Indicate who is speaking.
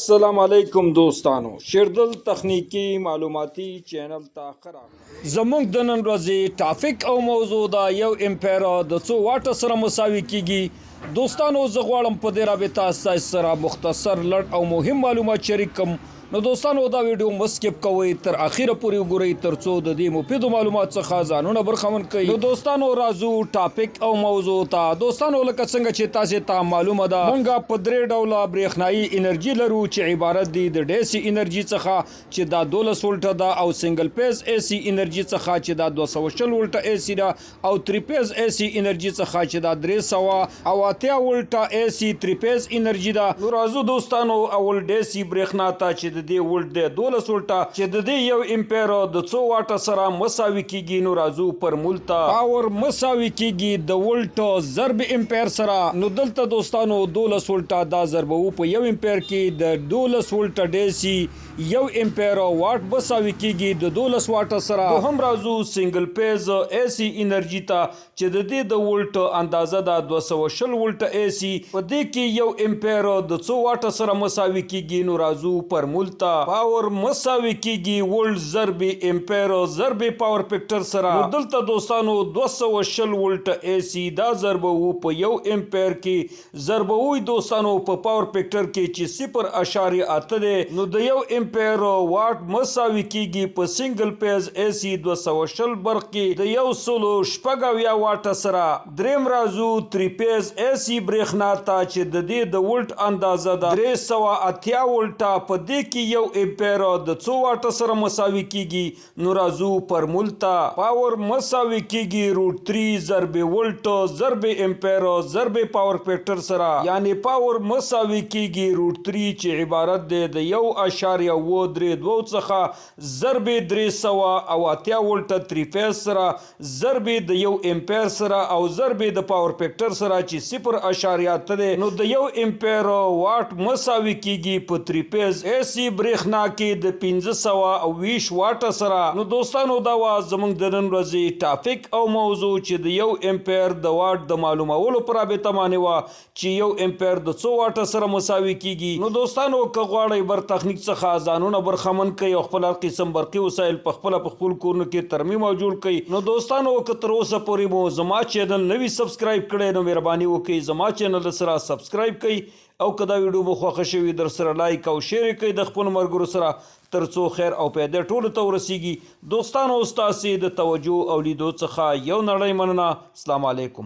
Speaker 1: السلام علیکم دوستانو شیردل تخنیکی معلوماتي چینل ته خراغ زمونږ د نن ورځې ټاپک او موضوع دا یو امپیر د څو واټ سره مساوي کیږي دوستانو زه غواړم په دې رابطه ستاسو سره مختصر لړ او مهم معلومات شریک کړم نو دوستانو دا ویډیو مسکپ کوئ تر اخره پورې وګورئ ترڅو د دې مفیدو معلومات څخه ځانونه برخمن کړئ نو دوستانو راځو ټاپک او موضوع ته دوستانو لکه څنګه چې تاسو ته معلومه ده مونږ په درې ډوله برېښنایي انرژي لرو چې عبارت دي د ډیسي انرژي څخه چې دا 12 وولټه ده او سنگل پیز اي سي انرژي څخه چې دا 240 وولټه اي سي ده او تری پیز اي سي انرژي څخه چې دا 300 او 80 وولټه اي سي تری پیز انرژي ده نو راځو دوستانو اول ډیسي برېښنا ته چې د دې وولټ د 12 وولټه چې د دې یو امپیر د 100 واټ سره مساوي کیږي نو راځو پر مولتا پاور مساوي کیږي د وولټ ضرب امپیر سره نو دلته دوستانو 12 وولټه دا ضربو په یو امپیر کې د 12 وولټه ډیسي یو امپیر واټ مساوي کیږي د 12 واټ سره هم راځو سنگل پیز اي سي انرژي ته چې د دې د وولټ اندازه د 220 وولټه اي سي په دې کې یو امپیر د 100 واټ سره مساوي کیږي نو راځو پر مولتا پاور مساوي کیږي وولټ ضرب امپیر ضرب پاور فیکټر سره نو دلته دوستانو 220 وولټ اي سي دا ضربو په یو امپیر کې ضربو دوستانو په پاور فیکټر کې چې 0.8 ده نو د یو امپیر واټ مساوي کیږي په سنگل پیز اي سي 220 برق کې د یو سلو شپږاویا واټ سره دریم راځو تری پیز اي سي برېښنا ته چې د دې د وولټ اندازه ده 380 وولټه په دې کې یو امپیر د 100 واټ سره مساوي کیږي نو راځو پر مولتا پاور مساوي کیږي √3 ضرب وولټ ضرب امپیر ضرب پاور فیکټر سره یعنی پاور مساوي کیږي √3 چې عبارت ده د 1.32 څخه ضرب 300 او 80 وولټ تری فیز سره ضرب د یو امپیر سره او ضرب د پاور فیکټر سره چې 0.8 ده نو د یو امپیر واټ مساوي کیږي په تری فیز اي سي برېښنا کې د 1520 واټ سره نو دوستانو دا وا زمونږ د نن ورځې ټاپک او موضوع چې د یو امپیر د واټ د معلومولو پر رابطه باندې وا چې یو امپیر د 100 واټ سره مساوي کیږي نو دوستانو که غواړئ بر تخنیک څخه ځانونه برخمن کړئ او خپل هر قسم برقي وسایل په خپل کورونو کې ترمیم او جوړ کړئ نو دوستانو که تر اوسه پورې مو زما چینل نوی سبسکرایب کړئ نو مهرباني وکړئ زما چینل سره سبسکرایب کړئ او که دا ویډیو مو خوښه شوي در سره لایک او شیر کړئ د خپلو ملګرو سره ترڅو خیر او پیدا ټولو ته ورسیږي دوستانو ستاسې د توجه او لیدو څخه یو نړۍ مننه السلام علیکم